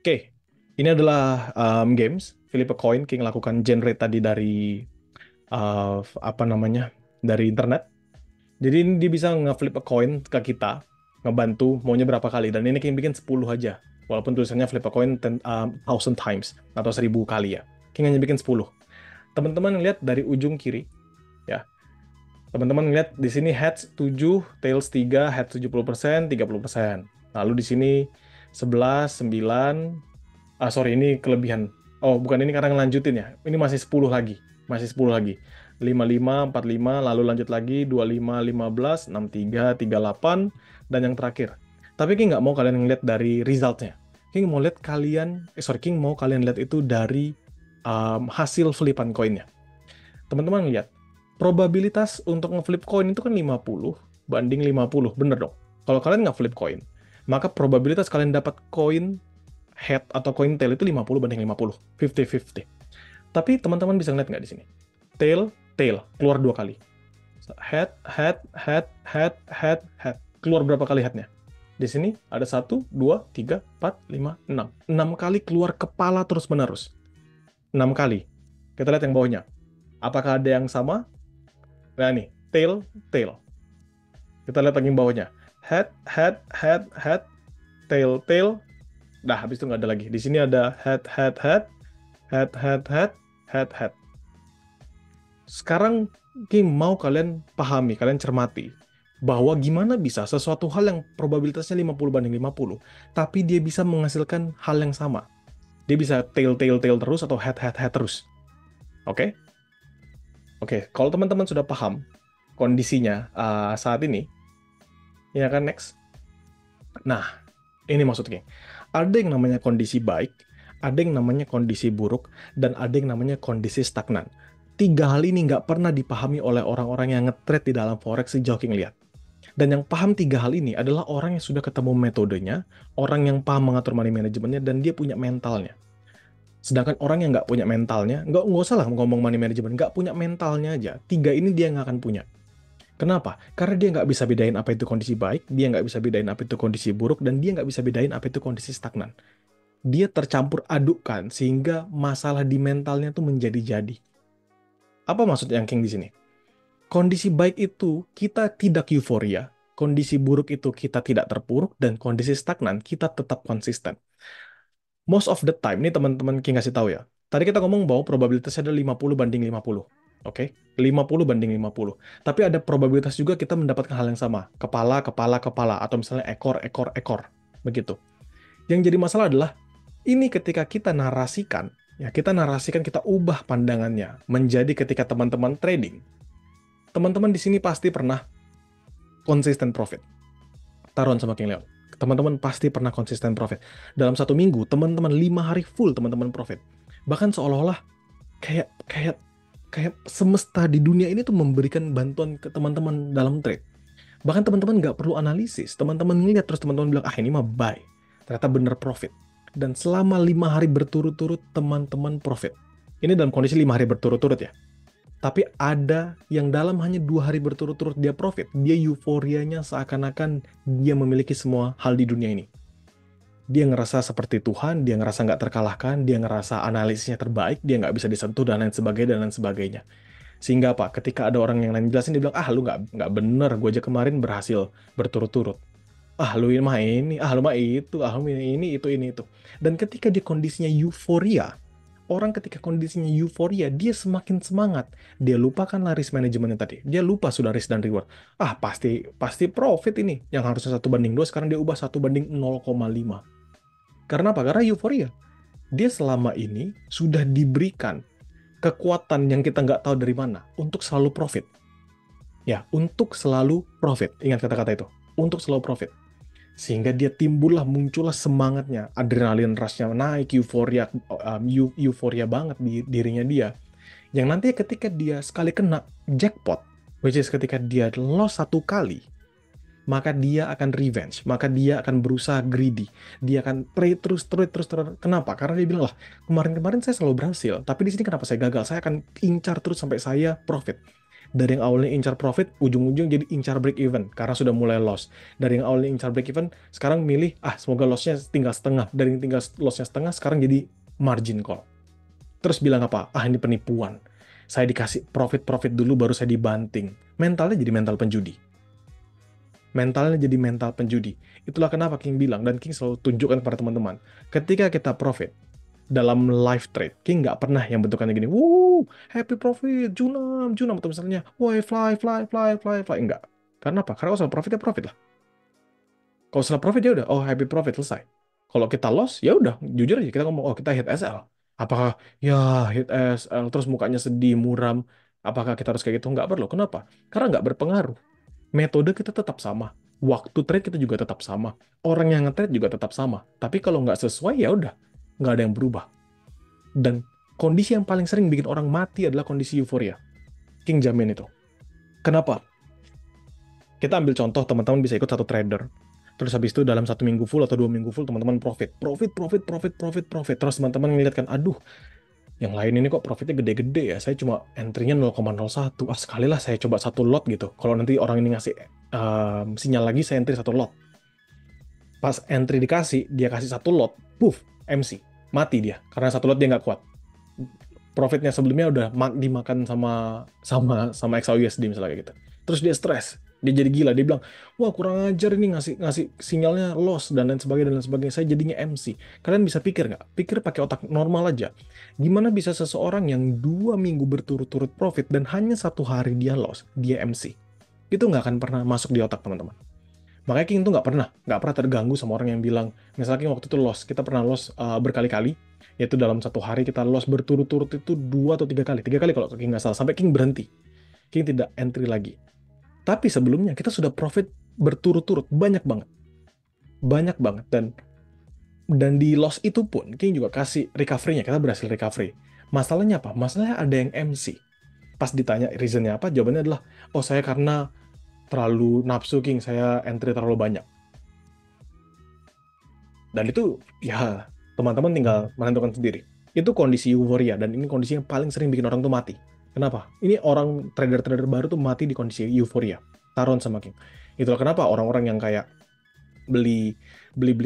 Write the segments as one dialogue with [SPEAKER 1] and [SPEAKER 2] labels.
[SPEAKER 1] Oke, ini adalah games. Flip a Coin, King lakukan generate tadi dari apa namanya dari internet. Jadi ini dia bisa nge-flip a coin ke kita, ngebantu maunya berapa kali. Dan ini King bikin 10 aja. Walaupun tulisannya flip a coin 1000 times atau 1000 kali ya. King hanya bikin 10. Teman-teman lihat dari ujung kiri ya. Teman-teman lihat di sini heads 7, tails 3, heads 70%, 30%. Lalu di sini 11, 9, sorry, ini kelebihan. Oh, bukan, ini karena ngelanjutin ya. Ini masih 10 lagi. Masih 10 lagi. 55, 45, lalu lanjut lagi 25, 15, 63, 38, dan yang terakhir. Tapi King nggak mau kalian ngeliat dari resultnya. King mau lihat kalian, King mau kalian lihat itu dari hasil flipan koinnya. Teman-teman lihat, probabilitas untuk ngeflip koin itu kan 50 banding 50. Bener dong? Kalau kalian nggak flip koin, maka probabilitas kalian dapat koin head atau koin tail itu 50 banding 50. 50-50. Tapi teman-teman bisa ngeliat nggak di sini? Tail, tail. Keluar 2 kali. Head, head, head, head, head, head. Keluar berapa kali headnya? Di sini ada 1, 2, 3, 4, 5, 6. 6 kali keluar kepala terus-menerus. 6 kali. Kita lihat yang bawahnya. Apakah ada yang sama? Nah nih, tail, tail. Kita lihat lagi yang bawahnya. Head, head, head, head, tail, tail. Nah, habis itu nggak ada lagi. Di sini ada head, head, head, head, head, head, head, head. Sekarang Kim mau kalian pahami, kalian cermati bahwa gimana bisa sesuatu hal yang probabilitasnya 50 banding 50, tapi dia bisa menghasilkan hal yang sama. Dia bisa tail, tail, tail terus atau head, head, head terus. Oke? Oke, kalau teman-teman sudah paham kondisinya saat ini, ya kan next. Nah, ini maksudnya. Ada yang namanya kondisi baik, ada yang namanya kondisi buruk, dan ada yang namanya kondisi stagnan. Tiga hal ini nggak pernah dipahami oleh orang-orang yang nge-trade di dalam forex sejauh King lihat. Dan yang paham tiga hal ini adalah orang yang sudah ketemu metodenya, orang yang paham mengatur money manajemennya, dan dia punya mentalnya. Sedangkan orang yang nggak punya mentalnya, nggak usah lah ngomong money management, nggak punya mentalnya aja, tiga ini dia nggak akan punya. Kenapa? Karena dia nggak bisa bedain apa itu kondisi baik, dia nggak bisa bedain apa itu kondisi buruk, dan dia nggak bisa bedain apa itu kondisi stagnan. Dia tercampur adukkan sehingga masalah di mentalnya tuh menjadi-jadi. Apa maksud yang King di sini? Kondisi baik itu kita tidak euforia, kondisi buruk itu kita tidak terpuruk, dan kondisi stagnan kita tetap konsisten. Most of the time, ini teman-teman King kasih tahu ya. Tadi kita ngomong bahwa probabilitasnya ada 50 banding 50. Oke? 50 banding 50. Tapi ada probabilitas juga kita mendapatkan hal yang sama. Kepala, kepala, kepala. Atau misalnya ekor, ekor, ekor. Begitu. Yang jadi masalah adalah, ini ketika kita narasikan, ya kita narasikan, kita ubah pandangannya menjadi ketika teman-teman trading. Teman-teman di sini pasti pernah konsisten profit. Taruhan sama King Leon. Teman-teman pasti pernah konsisten profit. Dalam 1 minggu, teman-teman 5 hari full teman-teman profit. Bahkan seolah-olah kayak kayak kayak semesta di dunia ini tuh memberikan bantuan ke teman-teman dalam trade. Bahkan teman-teman nggak perlu analisis. Teman-teman ngeliat terus teman-teman bilang, ah ini mah buy. Ternyata bener profit. Dan selama 5 hari berturut-turut teman-teman profit. Ini dalam kondisi 5 hari berturut-turut ya. Tapi ada yang dalam hanya 2 hari berturut-turut dia profit. Dia euforianya seakan-akan dia memiliki semua hal di dunia ini. Dia ngerasa seperti Tuhan, dia ngerasa nggak terkalahkan, dia ngerasa analisisnya terbaik, dia nggak bisa disentuh, dan lain sebagainya, dan lain sebagainya. Sehingga apa? Ketika ada orang yang lain jelasin, dia bilang, ah lu nggak bener, gue aja kemarin berhasil berturut-turut. Ah lu mah ini, ah lu mah itu, ah lu ini, itu, ini, itu. Dan ketika dia kondisinya euforia, orang ketika kondisinya euforia, dia semakin semangat. Dia lupakan risk manajemennya tadi. Dia lupa sudah risk dan reward. Ah, pasti pasti profit ini. Yang harusnya 1 banding 2, sekarang dia ubah 1 banding 0,5. Karena apa? Karena euforia. Dia selama ini sudah diberikan kekuatan yang kita nggak tahu dari mana untuk selalu profit. Ya, untuk selalu profit. Ingat kata-kata itu. Untuk selalu profit. Sehingga dia muncullah semangatnya, adrenalin rush-nya naik, euforia banget di dirinya dia. Yang nanti ketika dia sekali kena jackpot, which is ketika dia loss 1 kali, maka dia akan revenge, maka dia akan berusaha greedy, dia akan trade terus, trade terus, terus. Kenapa? Karena dia bilang, lah kemarin-kemarin saya selalu berhasil, tapi di sini kenapa saya gagal? Saya akan incar terus sampai saya profit. Dari yang awalnya incar profit, ujung-ujung jadi incar break even karena sudah mulai loss. Dari yang awalnya incar break even, sekarang milih, semoga lossnya tinggal setengah. Dari yang tinggal lossnya setengah, sekarang jadi margin call. Terus bilang apa? Ini penipuan. Saya dikasih profit-profit dulu, baru saya dibanting. Mentalnya jadi mental penjudi. Mentalnya jadi mental penjudi. Itulah kenapa King bilang, dan King selalu tunjukkan kepada teman-teman, ketika kita profit, dalam live trade, King nggak pernah yang bentukannya gini, happy profit, junam, junam, atau misalnya, why fly, fly, fly, fly, fly, enggak. Karena apa? Karena kalau soal profit ya profit lah. Kalau setelah profit ya udah, happy profit, selesai. Kalau kita loss, ya udah, jujur aja kita ngomong, kita hit SL. Apakah ya hit SL, terus mukanya sedih, muram, apakah kita harus kayak gitu? Nggak perlu. Kenapa? Karena nggak berpengaruh. Metode kita tetap sama. Waktu trade kita juga tetap sama. Orang yang nge-trade juga tetap sama. Tapi kalau nggak sesuai, ya udah, nggak ada yang berubah. Dan kondisi yang paling sering bikin orang mati adalah kondisi euforia. King jamin itu. Kenapa? Kita ambil contoh, teman-teman bisa ikut satu trader. Terus habis itu dalam 1 minggu full atau 2 minggu full, teman-teman profit. Profit, profit, profit, profit, profit. Terus teman-teman ngeliat kan, aduh, yang lain ini kok profitnya gede-gede ya. Saya cuma entry-nya 0,01. Sekali lah saya coba satu lot gitu. Kalau nanti orang ini ngasih sinyal lagi, saya entry satu lot. Pas entry dikasih, dia kasih satu lot, puff, MC. Mati dia. Karena satu lot dia nggak kuat. Profitnya sebelumnya udah dimakan sama XAUSD misalnya kayak gitu. Terus dia stres. Dia jadi gila. Dia bilang, wah kurang ajar ini ngasih sinyalnya loss dan lain sebagainya dan lain sebagainya. Saya jadinya MC. Kalian bisa pikir nggak? Pikir pakai otak normal aja. Gimana bisa seseorang yang 2 minggu berturut-turut profit dan hanya 1 hari dia loss, dia MC? Itu nggak akan pernah masuk di otak teman-teman. Makanya King tuh nggak pernah terganggu sama orang yang bilang, misalnya King waktu itu loss, kita pernah loss berkali-kali, yaitu dalam 1 hari kita loss berturut-turut itu 2 atau 3 kali. 3 kali kalau King nggak salah, sampai King berhenti. King tidak entry lagi. Tapi sebelumnya kita sudah profit berturut-turut banyak banget. Banyak banget. Dan di loss itu pun King juga kasih recovery-nya, kita berhasil recovery. Masalahnya apa? Masalahnya ada yang MC. Pas ditanya reason-nya apa, jawabannya adalah, saya karena terlalu nafsu King, saya entry terlalu banyak. Dan itu ya teman-teman tinggal menentukan sendiri. Itu kondisi euforia, dan ini kondisi yang paling sering bikin orang tuh mati. Kenapa? Ini orang trader-trader baru tuh mati di kondisi euforia. Taruhan sama King. Itulah kenapa orang-orang yang kayak beli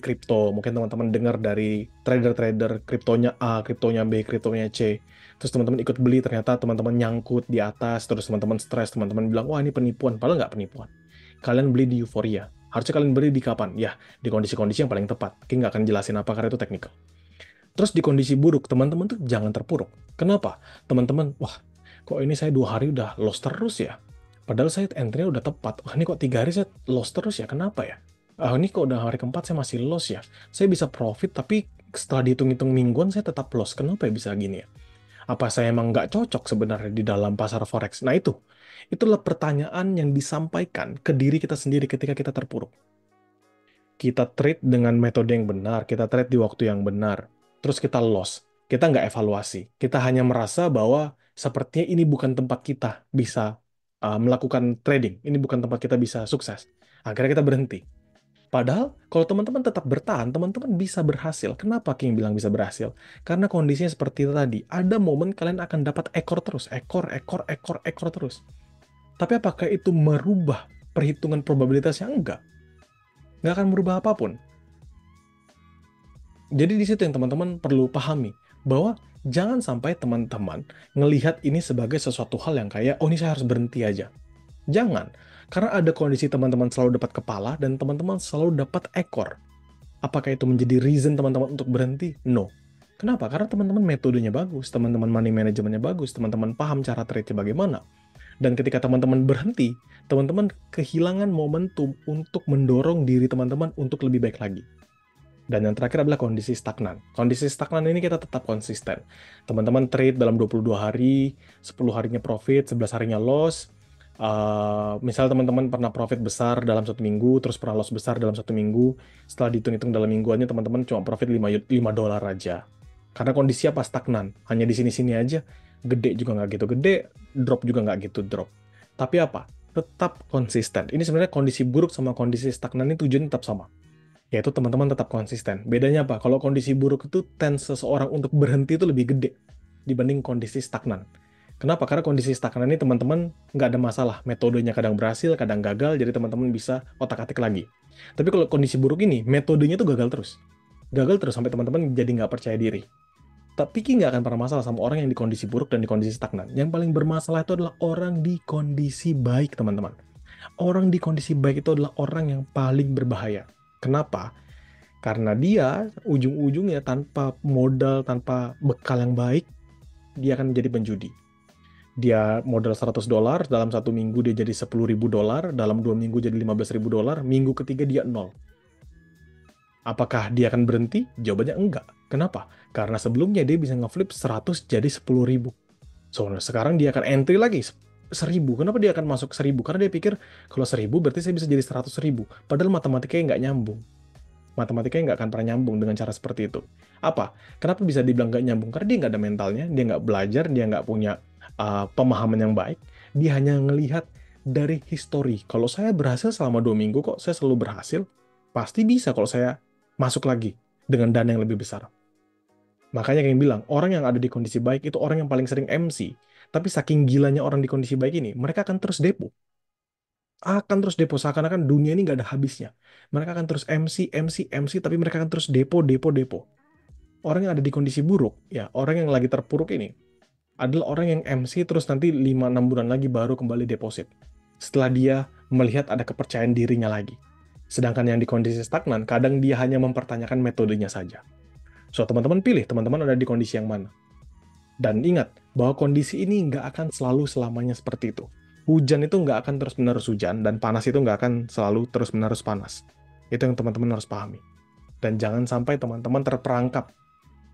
[SPEAKER 1] kripto, mungkin teman-teman dengar dari trader-trader kriptonya A, kriptonya B, kriptonya C. Terus teman-teman ikut beli, ternyata teman-teman nyangkut di atas, terus teman-teman stres, teman-teman bilang, wah ini penipuan. Padahal nggak penipuan. Kalian beli di euforia. Harusnya kalian beli di kapan? Ya, di kondisi-kondisi yang paling tepat. King nggak akan jelasin apa karena itu teknikal. Terus di kondisi buruk, teman-teman tuh jangan terpuruk. Kenapa? Teman-teman, wah, kok ini saya 2 hari udah loss terus ya? Padahal saya entry-nya udah tepat. Wah, ini kok 3 hari saya loss terus ya? Kenapa ya? Ini kok udah hari keempat saya masih loss ya? Saya bisa profit, tapi setelah dihitung-hitung mingguan saya tetap loss. Kenapa ya bisa gini ya? Apa saya emang nggak cocok sebenarnya di dalam pasar forex? Nah itulah pertanyaan yang disampaikan ke diri kita sendiri ketika kita terpuruk. Kita trade dengan metode yang benar, kita trade di waktu yang benar, terus kita loss. Kita nggak evaluasi. Kita hanya merasa bahwa sepertinya ini bukan tempat kita bisa melakukan trading. Ini bukan tempat kita bisa sukses. Akhirnya kita berhenti. Padahal kalau teman-teman tetap bertahan, teman-teman bisa berhasil. Kenapa King bilang bisa berhasil? Karena kondisinya seperti tadi. Ada momen kalian akan dapat ekor terus. Ekor, ekor, ekor, ekor terus. Tapi apakah itu merubah perhitungan probabilitasnya? Enggak. Nggak akan merubah apapun. Jadi di situ yang teman-teman perlu pahami. Bahwa jangan sampai teman-teman ngelihat ini sebagai sesuatu hal yang kayak, ini saya harus berhenti aja. Jangan. Karena ada kondisi teman-teman selalu dapat kepala dan teman-teman selalu dapat ekor. Apakah itu menjadi reason teman-teman untuk berhenti? No. Kenapa? Karena teman-teman metodenya bagus, teman-teman money manajemennya bagus, teman-teman paham cara trade-nya bagaimana. Dan ketika teman-teman berhenti, teman-teman kehilangan momentum untuk mendorong diri teman-teman untuk lebih baik lagi. Dan yang terakhir adalah kondisi stagnan. Kondisi stagnan ini kita tetap konsisten. Teman-teman trade dalam 22 hari, 10 harinya profit, 11 harinya loss. Misal teman-teman pernah profit besar dalam 1 minggu, terus pernah loss besar dalam 1 minggu, setelah dihitung-hitung dalam mingguannya teman-teman cuma profit $5 aja. Karena kondisi apa? Stagnan. Hanya di sini-sini aja. Gede juga nggak gitu gede, drop juga nggak gitu drop. Tapi apa? Tetap konsisten. Ini sebenarnya kondisi buruk sama kondisi stagnan ini tujuannya tetap sama. Yaitu teman-teman tetap konsisten. Bedanya apa? Kalau kondisi buruk itu tendensi seseorang untuk berhenti itu lebih gede dibanding kondisi stagnan. Kenapa? Karena kondisi stagnan ini teman-teman nggak ada masalah. Metodenya kadang berhasil, kadang gagal, jadi teman-teman bisa otak-atik lagi. Tapi kalau kondisi buruk ini, metodenya tuh gagal terus. Gagal terus sampai teman-teman jadi nggak percaya diri. Tapi Ki nggak akan pernah masalah sama orang yang di kondisi buruk dan di kondisi stagnan. Yang paling bermasalah itu adalah orang di kondisi baik, teman-teman. Orang di kondisi baik itu adalah orang yang paling berbahaya. Kenapa? Karena dia ujung-ujungnya tanpa modal, tanpa bekal yang baik, dia akan menjadi penjudi. Dia modal $100, dalam 1 minggu dia jadi $10.000, dalam 2 minggu jadi $15.000, minggu ketiga dia nol. Apakah dia akan berhenti? Jawabannya enggak. Kenapa? Karena sebelumnya dia bisa ngeflip 100 jadi 10.000. So, sekarang dia akan entry lagi 1.000. Kenapa dia akan masuk 1.000? Karena dia pikir kalau 1.000 berarti saya bisa jadi 100.000. Padahal matematikanya nggak nyambung. Matematikanya nggak akan pernah nyambung dengan cara seperti itu. Apa? Kenapa bisa dibilang nggak nyambung? Karena dia nggak ada mentalnya, dia nggak belajar, dia nggak punya pemahaman yang baik. Dia hanya ngelihat dari histori. Kalau saya berhasil selama 2 minggu kok, saya selalu berhasil. Pasti bisa kalau saya masuk lagi dengan dana yang lebih besar. Makanya kayak yang bilang, orang yang ada di kondisi baik itu orang yang paling sering MC. Tapi saking gilanya orang di kondisi baik ini, mereka akan terus depo. Akan terus depo, seakan-akan dunia ini nggak ada habisnya. Mereka akan terus MC, MC, MC, tapi mereka akan terus depo, depo, depo. Orang yang ada di kondisi buruk, ya orang yang lagi terpuruk ini, adalah orang yang MC terus nanti 5-6 bulan lagi baru kembali deposit. Setelah dia melihat ada kepercayaan dirinya lagi. Sedangkan yang di kondisi stagnan, kadang dia hanya mempertanyakan metodenya saja. So, teman-teman pilih, teman-teman ada di kondisi yang mana. Dan ingat, bahwa kondisi ini nggak akan selalu selamanya seperti itu. Hujan itu nggak akan terus-menerus hujan, dan panas itu nggak akan selalu terus-menerus panas. Itu yang teman-teman harus pahami. Dan jangan sampai teman-teman terperangkap,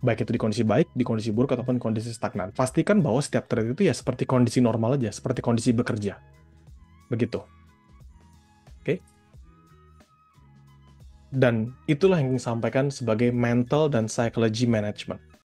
[SPEAKER 1] baik itu di kondisi baik, di kondisi buruk, ataupun kondisi stagnan. Pastikan bahwa setiap trade itu ya seperti kondisi normal aja, seperti kondisi bekerja. Begitu. Oke? Dan itulah yang disampaikan sebagai mental dan psychology management.